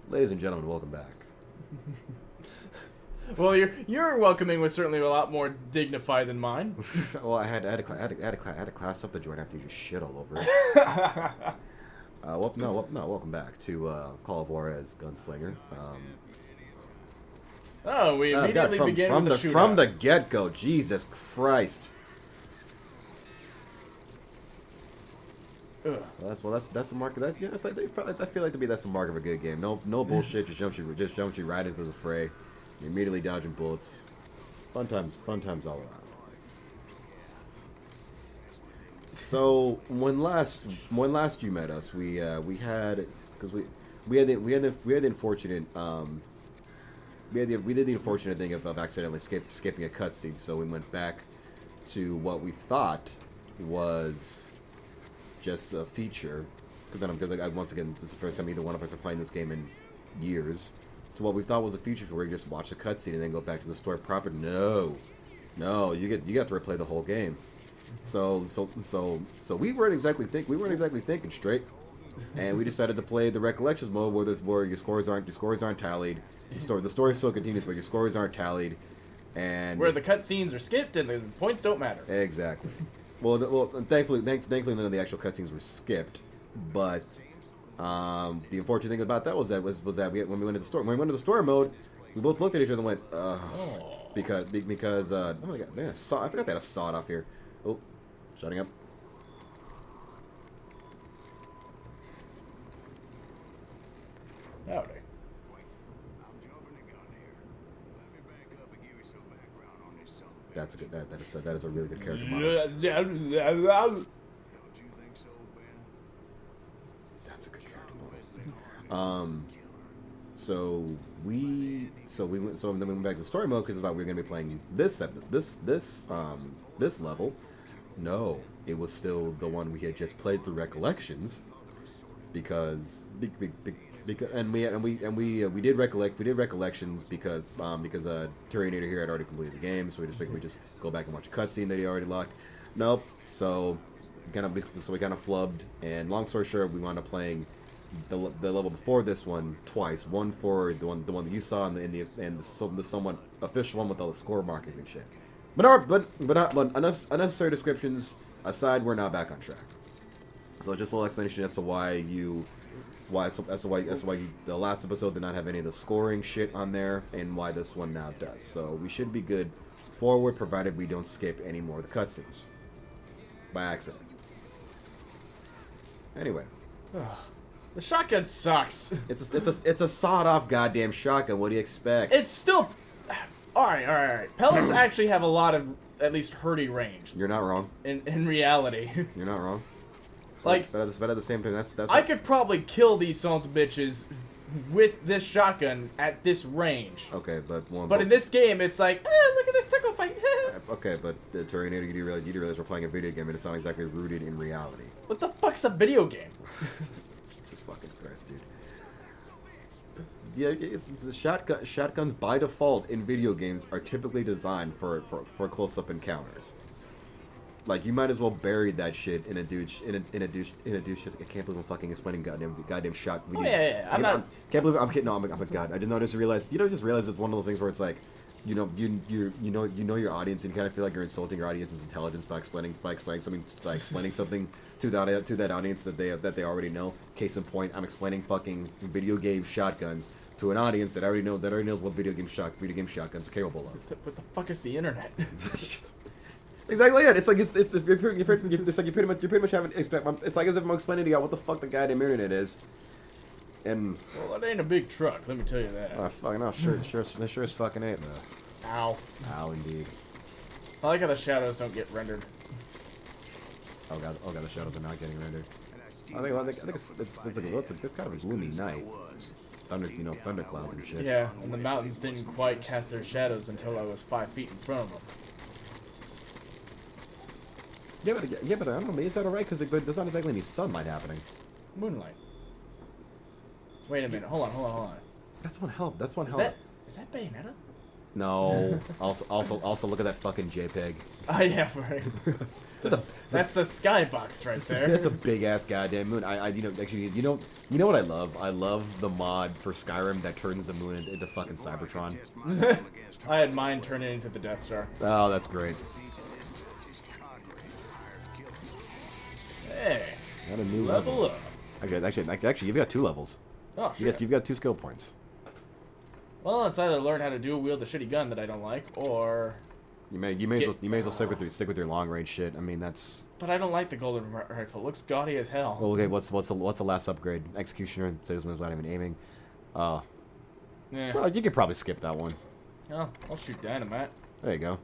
Ladies and gentlemen, welcome back. Well, your welcoming was certainly a lot more dignified than mine. Well, I had to class up the joint after you just shit all over it. Welcome back to Call of Juarez, Gunslinger. Oh, we immediately begin with the shootout. From the get-go, Jesus Christ. Ugh. That's the mark of that. Yeah, I feel like that's the mark of a good game. No bullshit. Just jumps you right into the fray. You're immediately dodging bullets. Fun times all around. So when last you met us, we had the unfortunate we did the unfortunate thing of accidentally skipping a cutscene. So we went back to what we thought was just a feature, because once again, this is the first time either one of us are playing this game in years. So what we thought was a feature where you just watch the cutscene and then go back to the story proper. No, you got to replay the whole game. So we weren't exactly thinking straight, and we decided to play the recollections mode where your scores aren't tallied. The story still continues, but your scores aren't tallied, and where the cutscenes are skipped and the points don't matter. Exactly. Well, thankfully, none of the actual cutscenes were skipped. But the unfortunate thing about that was that when we went into the story mode, we both looked at each other and went, because oh my god, man, I forgot they had a sawed off here. Oh, shutting up. Howdy. That is a really good character model. Don't you think so, Ben? That's a good character model. So then we went back to story mode because we thought we were gonna be playing this level. No, it was still the one we had just played through Recollections, because we did Recollections because Turi here had already completed the game, so we just figured we'd just go back and watch a cutscene that he already locked. Nope. So we kind of flubbed, and long story short, we wound up playing the level before this one twice. One for the one that you saw, and the somewhat official one with all the score markings and shit. But unnecessary descriptions aside, we're now back on track. So just a little explanation as to why the last episode did not have any of the scoring shit on there, and why this one now does. So we should be good forward, provided we don't skip any more of the cutscenes by accident. Anyway, the shotgun sucks. it's a sawed-off goddamn shotgun. What do you expect? It's still all right. Pellets actually have a lot of at least hurdy range. You're not wrong. In reality, you're not wrong. Like, but at the same time, that's I could probably kill these sons of bitches with this shotgun at this range. Okay, but in this game, it's like, look at this tickle fight. Okay, but the Terminator, you do realize we're playing a video game, and it's not exactly rooted in reality. What the fuck's a video game? Jesus fucking Christ, dude. Yeah, it's a shotgun. Shotguns by default in video games are typically designed for close-up encounters. Like, you might as well bury that shit in a douche. I can't believe I'm fucking explaining goddamn shot. Oh yeah. Can't believe I'm kidding. No, I'm a god. I did not just realize. Just realize it's one of those things where it's like, you know your audience, and you kind of feel like you're insulting your audience's intelligence by explaining something to that audience that they already know. Case in point, I'm explaining fucking video game shotguns to an audience that already knows what video game shotguns are capable of. What the fuck is the internet? Exactly it. It's like you pretty much haven't expect. It's like as if I'm explaining to you what the fuck the goddamn internet is. And well, it ain't a big truck, let me tell you that. Oh fucking no, sure as fucking ain't, man. Ow. Ow, indeed. I like how the shadows don't get rendered. Oh god, the shadows are not getting rendered. I think it's kind of a gloomy night. Thunder clouds and shit. Yeah, and the mountains didn't quite cast their shadows until I was 5 feet in front of them. Yeah, but I don't know. Is that alright? Because there's not exactly any sunlight happening. Moonlight. Wait a minute. Hold on. That's one hell. Is that Bayonetta? No. Also, look at that fucking JPEG. Oh yeah, right. That's a skybox right there. That's a big ass goddamn moon. You know what I love? I love the mod for Skyrim that turns the moon into fucking Cybertron. I had mine turn it into the Death Star. Oh, that's great. Hey, Got a new level up. Actually, you've got 2 levels. Oh shit. You've got 2 skill points. Well, it's either learn how to dual wield the shitty gun that I don't like, or You may as well stick with your long range shit. I mean, that's. But I don't like the golden rifle. It looks gaudy as hell. Well, okay. What's the last upgrade? Executioner saves without even aiming. Yeah. Well, you could probably skip that one. Oh, I'll shoot dynamite. There you go.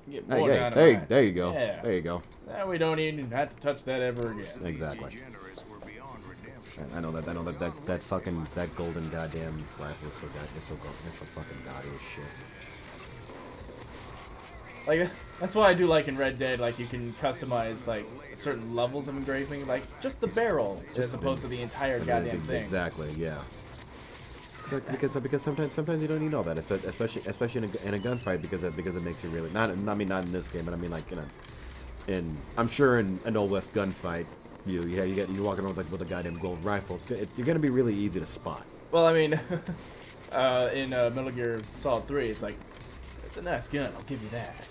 Get more dynamite. There you go. Yeah. There you go. Now we don't even have to touch that ever again. Exactly. I know that fucking golden goddamn rifle is so fucking gaudy as shit. Like, that's why I do like in Red Dead, like, you can customize, like, certain levels of engraving, like, just the barrel, as opposed to the entire goddamn thing. Exactly, yeah. Because sometimes you don't need all that, especially in a gunfight, because it makes you really not in this game, but I mean like I'm sure in an Old West gunfight, you're walking around with a goddamn gold rifle. You're gonna be really easy to spot. Well, I mean, in Metal Gear Solid 3, it's like, it's a nice gun, I'll give you that.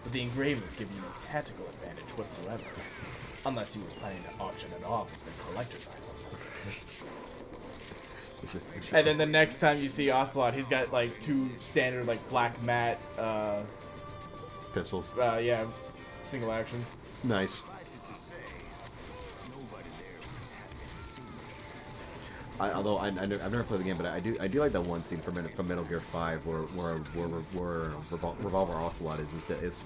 But the engravings give you no tactical advantage whatsoever. Unless you were planning to auction it off as the collector's item. And then the next time you see Ocelot, he's got like 2 standard like black matte Pistols. Yeah, single actions. Nice. Although I've never played the game, but I do like that one scene from Metal Gear 5 where Revolver Ocelot is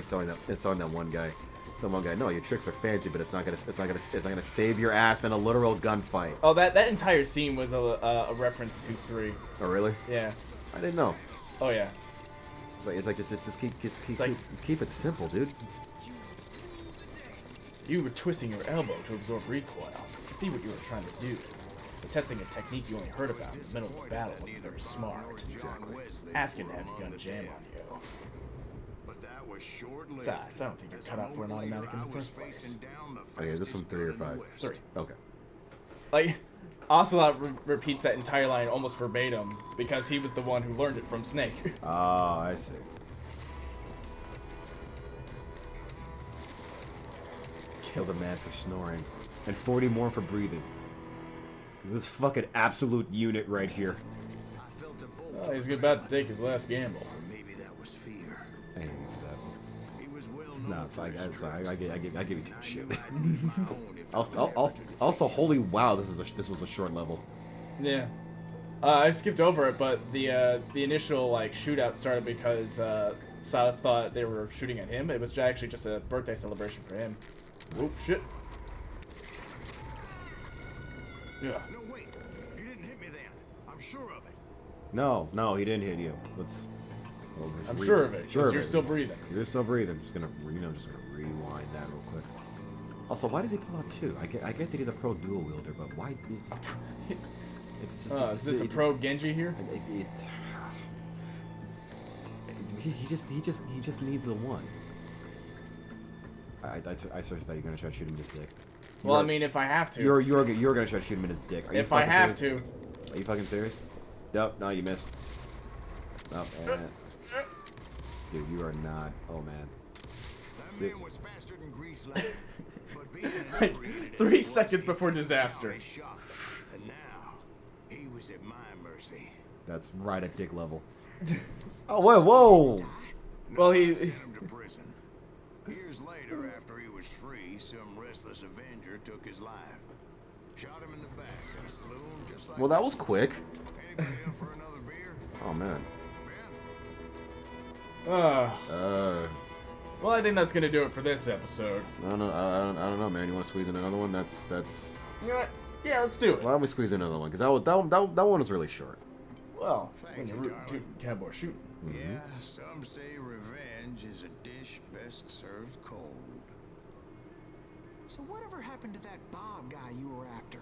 telling that one guy. The one guy, no, your tricks are fancy, but it's not gonna save your ass in a literal gunfight. Oh, that entire scene was a reference to 3. Oh, really? Yeah. I didn't know. Oh yeah. Just keep it simple, dude. You were twisting your elbow to absorb recoil. I see what you were trying to do. But testing a technique you only heard about in the middle of the battle wasn't very smart. Exactly. Asking to have a gun jam on you. Besides, I don't think you're cut out for an automatic in the first place. Okay, is this from 3 or 5? 3. Okay. Like, Ocelot repeats that entire line almost verbatim because he was the one who learned it from Snake. Oh, I see. Killed a man for snoring, and 40 more for breathing. This fucking absolute unit right here. Oh, he's about to take his last gamble. I hate you for that. No, it's like I give you too much shit. Also, holy wow, this was a short level. Yeah, I skipped over it, but the initial like shootout started because Silas thought they were shooting at him. It was actually just a birthday celebration for him. Whoop, shit. Yeah. No, wait. You didn't hit me then. I'm sure of it. No, he didn't hit you. Let's. I'm sure of it. Sure, you're still breathing. You're still breathing. Just gonna rewind that real quick. Also, why does he pull out 2? I get that he's a pro dual wielder, but why? It's just. Is this a pro Genji here? He just needs the one. I seriously thought you were gonna try to shoot him in his dick. Well, I mean, if I have to. You're gonna try to shoot him in his dick. If I have to. Are you fucking serious? Nope. No, you missed. Nope. Dude, you are not. Oh man. That man was faster than grease lightning, but being Like, 3 seconds before disaster. And now he was at my mercy. That's right at dick level. Oh whoa! Well, he. Sent him to prison. Years later, after he was free, some restless avenger took his life. Shot him in the back in a saloon just like. Well, that was quick. Anybody up for another beer? Oh man. Well, I think that's gonna do it for this episode. I don't know, man. You want to squeeze in another one? That's. You know what? Yeah, let's do it. Why don't we squeeze in another one? Because that one was really short. Well, when you're rooting cowboy shooting. Yeah, some say revenge is a dish best served cold. So whatever happened to that Bob guy you were after?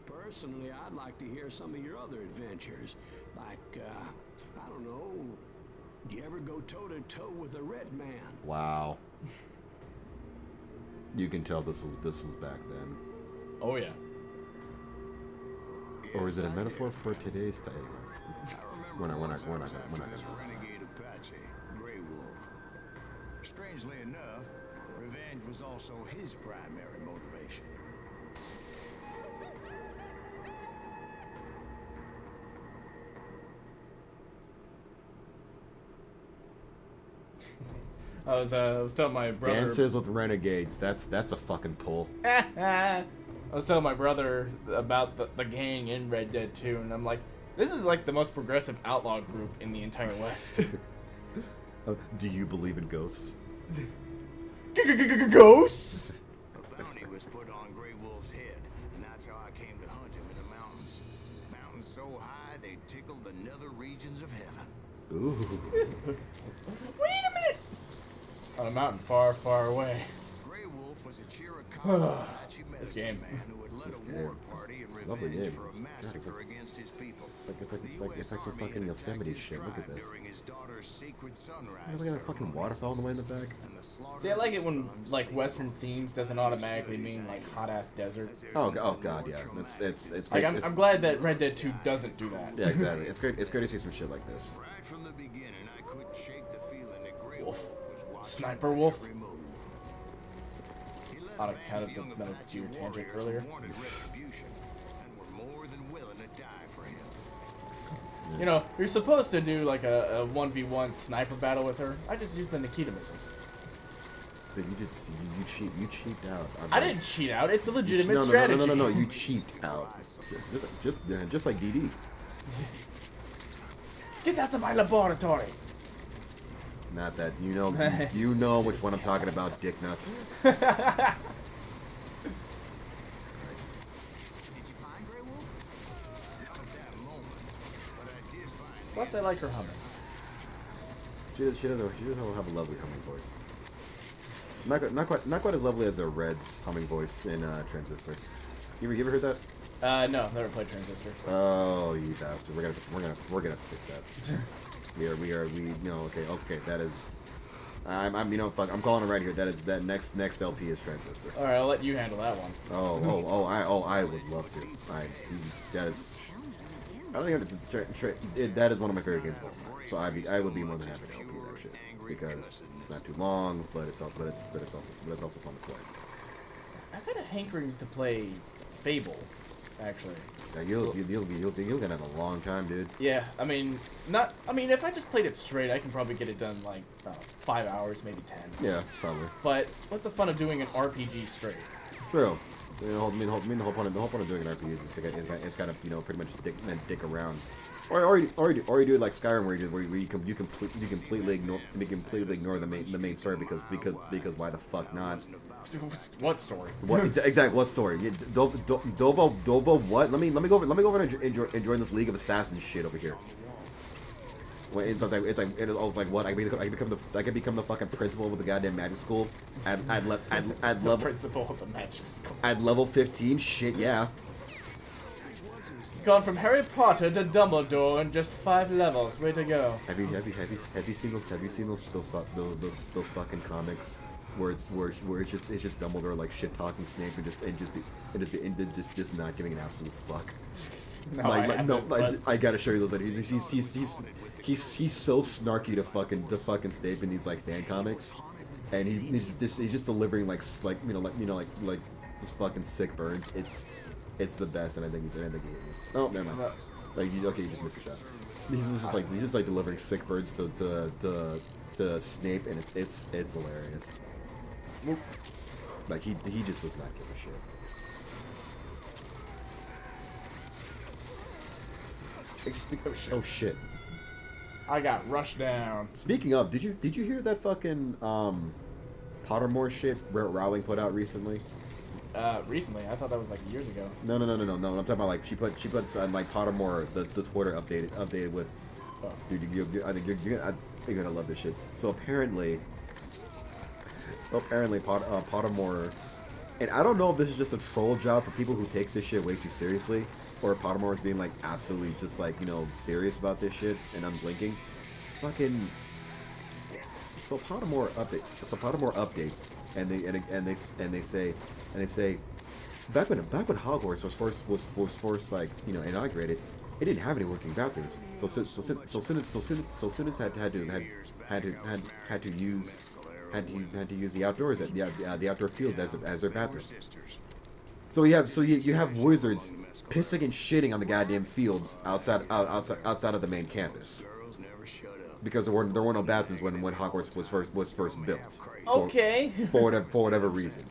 Personally, I'd like to hear some of your other adventures. Like, I don't know, do you ever go toe-to-toe with a red man? Wow. You can tell this was back then. Oh yeah. Or is it a metaphor for today's time? We're not gonna. Renegade Apache, Grey Wolf. Strangely enough, revenge was also his primary motivation. I was telling my brother. Dances with renegades. That's a fucking pull. I was telling my brother about the gang in Red Dead 2, and I'm like, this is like the most progressive outlaw group in the entire West. Do you believe in ghosts? Ghosts? A bounty was put on Grey Wolf's head, and that's how I came to hunt him in the mountains. Mountains so high they tickled the nether regions of heaven. Ooh. Wait a minute! On a mountain far, far away. Grey Wolf was a Chiricahua Apache This medicine game. man who had led a war party in Lovely revenge game. for a God, massacre against his people. It's like some fucking Yosemite shit. Look at this. During his daughter's sacred sunrise Look at that fucking ceremony. waterfall in the way in the back. And the slaughter See, I like it of when his like unspeakable Western themes doesn't automatically mean like hot ass desert. Oh god, yeah. It's Like great. I'm glad that Red Dead 2 doesn't do that. Yeah, exactly. It's great to see some shit like this. Right from the beginning, I couldn't shake the feeling that Grey Wolf. Wolf was watching Sniper my Wolf. every move. He led On a account band of the young Metal Apache Gear tangent warriors who earlier. wanted retribution and were more than willing to die for him. You know, you're supposed to do like a 1v1 sniper battle with her. I just used the Nikita missiles. Then you cheaped out. I didn't cheat out. It's a legitimate strategy. No. You cheaped out. Just like DD. Get out of my laboratory. Not that you know which one I'm talking about, dick nuts. Did you find Grey Wolf? Not at that moment, but I did find him. Plus, I like her humming. She doesn't have a lovely humming voice. Not quite as lovely as a Red's humming voice in Transistor. You ever heard that? No, never played Transistor. Oh, you bastard! We're gonna have to fix that. Okay. That is. I'm calling it right here. That next LP is Transistor. All right, I'll let you handle that one. I would love to. That is. I don't think that is one of my favorite games of all time. So I would be more than happy to LP that shit because it's not too long, but it's also fun to play. I've had a hankering to play Fable, actually. Yeah, you'll get it in a long time, dude. Yeah, I mean, if I just played it straight, I can probably get it done like 5 hours, maybe 10. Yeah, probably. But what's the fun of doing an RPG straight? True. The whole point of doing an RPG is it's got to pretty much dick around, or you do it like Skyrim where you completely ignore the main story because why the fuck not? What story? What exactly? What story? Yeah, Dovo. What? Let me go over and enjoy this League of Assassins shit over here. Well, it's like what? I could become the fucking principal of the goddamn magic school at level Principal of the magic school. at level 15. Shit, yeah. Gone from Harry Potter to Dumbledore in just 5 levels. Way to go. Have you seen those fucking comics where it's just Dumbledore like shit talking Snape and just not giving an absolute fuck. No, I gotta show you those later. He's so snarky to fucking Snape in these like fan comics, and he's just delivering like just fucking sick burns. It's the best, and I think he hit you. Oh, never mind. You just missed a shot. He's just like delivering sick birds to Snape, and it's hilarious. Like he just does not give a shit. Oh shit! I got rushed down. Speaking of, did you hear that fucking Pottermore shit Rowling put out recently? Recently, I thought that was like years ago. No. I'm talking about like she put on like Pottermore the Twitter updated with. Oh. Dude, I think you're gonna love this shit. So apparently, Pottermore And I don't know if this is just a troll job for people who takes this shit way too seriously, or Pottermore is being like absolutely just like, you know, serious about this shit and unblinking. Fucking. So Pottermore updates, and they say, back when Hogwarts was first like, you know, inaugurated, it didn't have any working bathrooms. So students had to use the outdoors, the outdoor fields as their bathroom. So you have wizards pissing and shitting on the goddamn fields outside of the main campus. Because there were no bathrooms when Hogwarts was first built. Okay. For whatever reason.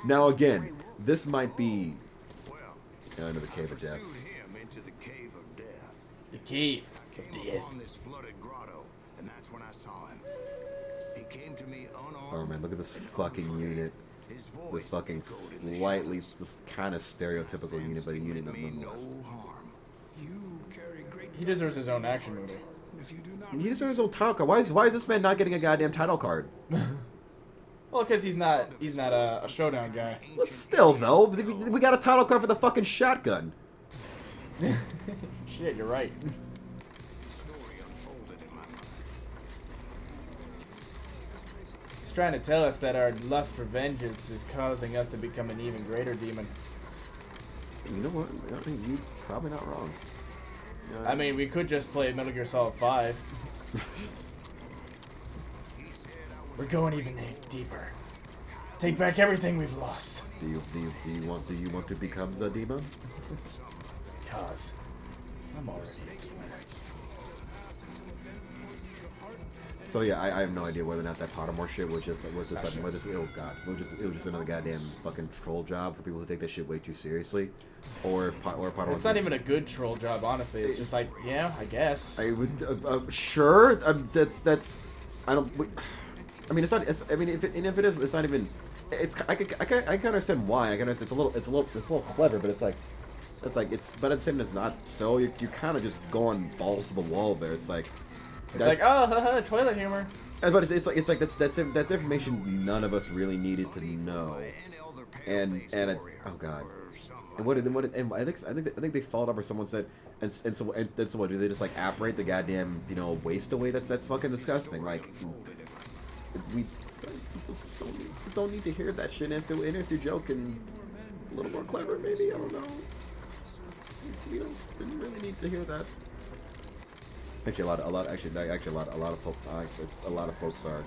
Now again, this might be into the cave of death. The cave of death. This flooded grotto, and that's when I saw him. He came to me unarmed. Oh man, look at this fucking unit. This fucking slightly, this kind of stereotypical unit, but a unit nonetheless. He deserves his own action movie. He deserves his own title card. Why is this man not getting a goddamn title card? Well, because he's not a showdown guy. But still though, we got a title card for the fucking shotgun. Shit, you're right. He's trying to tell us that our lust for vengeance is causing us to become an even greater demon. You know what? I think you're probably not wrong. I mean, we could just play Metal Gear Solid 5. We're going even deeper. Take back everything we've lost. Do you want to become the demon? Cause I'm already a demon. So yeah, I have no idea whether or not that Pottermore shit was just oh god, it was just another goddamn fucking troll job for people who take that shit way too seriously, or Pottermore. It's not even a good troll job, honestly. It's just like, yeah, I guess. I would sure. That's I don't. I mean, it's not. I mean, if it is, it's not even. It's I can understand why. I can understand it's a little clever, but it's but at the same time it's not. So you're kind of just going balls to the wall there. It's like. It's like, oh, toilet humor. But it's like that's information none of us really needed to know. And oh god. And I think they followed up or someone said and so what do they just like apparate the goddamn, you know, waste away? That's fucking disgusting. Like we just don't need to hear that shit. And if you're joking a little more clever, maybe, I don't know. We didn't really need to hear that. Actually, a lot of folks are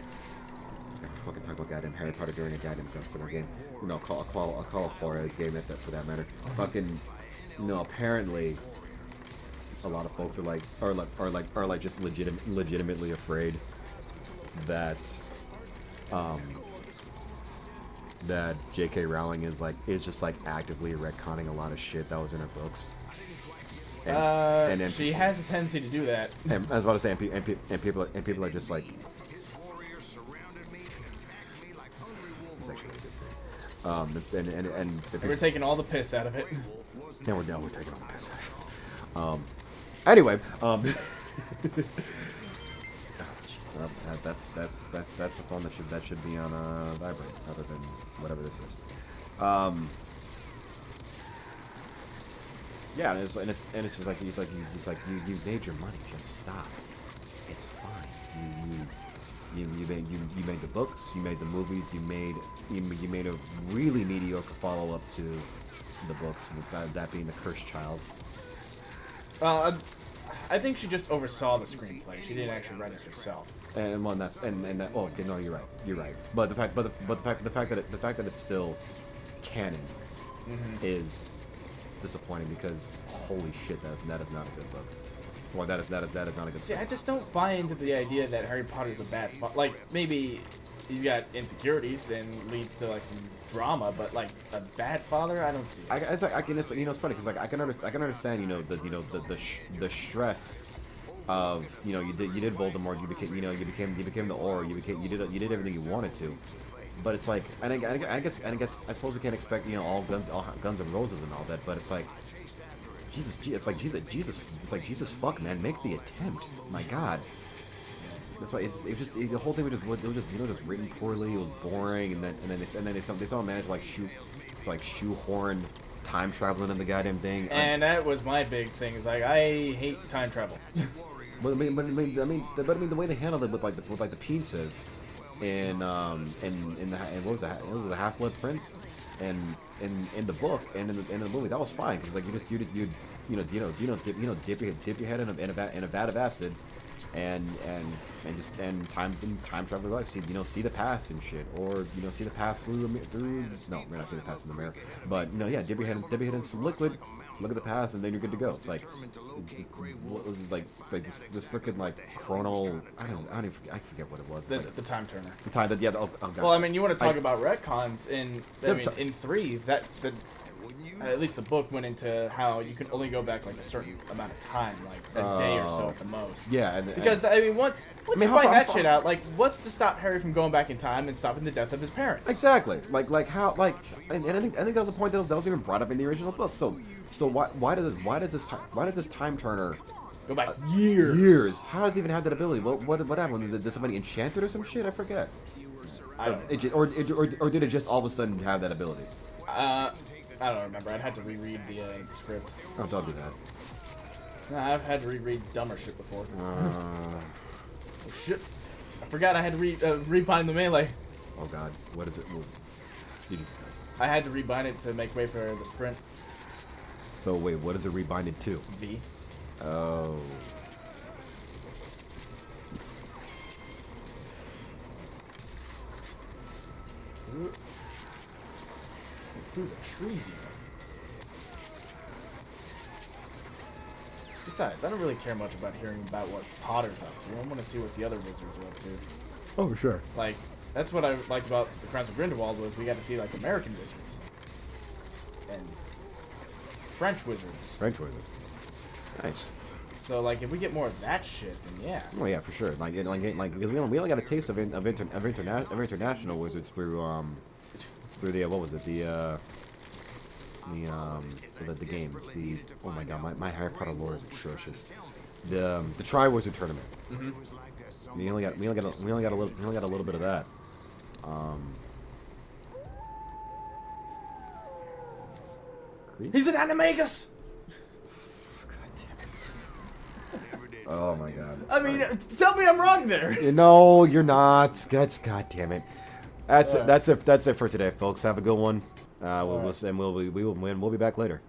fucking talking about goddamn Harry Potter during a goddamn Gunslinger game. You know, I'll call a Juarez game for that matter. Fucking, you know, apparently, a lot of folks are like just legitimately afraid that that J.K. Rowling is just like actively retconning a lot of shit that was in her books. And she has a tendency to do that. And I was about to say, and people are just like. It's actually a good thing. And we're taking all the piss out of it. Yeah, we're taking all the piss out of it. Anyway, that's a phone that should be on vibrate, other than whatever this is. Yeah, and it's just like he's like you made your money, just stop. It's fine. You made the books, you made the movies, you made a really mediocre follow up to the books, with that being The Cursed Child. Well, I think she just oversaw the screenplay. She didn't actually write it herself. And one that's and that oh no, you're right. But the fact that it's still canon is disappointing, because holy shit, that is not a good book. Well, that is not a good. See, I just don't buy into the idea that Harry Potter's a bad like, maybe he's got insecurities and leads to like some drama, but like a bad father, I don't see it. It's funny because like I can understand the stress of you did Voldemort, you became the Auror, you did everything you wanted to. But it's like, and I suppose we can't expect all guns and roses and all that. But it's like, Jesus, fuck, man, make the attempt. My God, That's why it was just the whole thing was just written poorly. It was boring, and then they somehow managed to shoehorn time traveling in the goddamn thing. And that was my big thing. Is like I hate time travel. But I mean, the way they handled it with the pensive, and what was that? It was the Half-Blood Prince, and in the book and in the movie that was fine because like you dip your head in a vat of acid, and time travel life. See the past and shit, or see the past through no, we're not seeing the past in the mirror, but dip your head in some liquid. Look at the past, and then you're good to go. It's like, what was it, like this freaking like chrono. I forget what it was. The time turner. The time that oh god. Well, I mean, you want to talk about retcons in 3 that at least the book went into how you can only go back like a certain amount of time, like a day or so at the most. Yeah, because I mean, once you find that shit out, like what's to stop Harry from going back in time and stopping the death of his parents? Exactly. Like how and I think that was a point that was even brought up in the original book. So why does this time turner go back years? Years. How does he even have that ability? What happened? Did somebody enchant it or some shit? I forget. Or did it just all of a sudden have that ability? I don't remember. I'd had to reread the script. Oh, don't do that. Nah, I've had to reread dumber shit before. Oh, shit. I forgot I had to rebind the melee. Oh god, what is it? I had to rebind it to make way for the sprint. So wait, what is it rebinded to? V. Oh. Through the trees even. Besides, I don't really care much about hearing about what Potter's up to. I want to see what the other wizards are up to. Oh, sure. Like, that's what I liked about the Crimes of Grindelwald was we got to see like American wizards and French wizards. Nice. So like, if we get more of that shit, then yeah. Oh yeah, for sure. Like because we only got a taste of international wizards through the what was it the games. Oh my god, my Harry Potter lore is atrocious. The Triwizard Tournament. Mm-hmm. We only got a little bit of that. He's an animagus. Oh my god. I mean, tell me I'm wrong there. No, you're not. God damn it. That's it for today, folks. Have a good one. We'll be back later.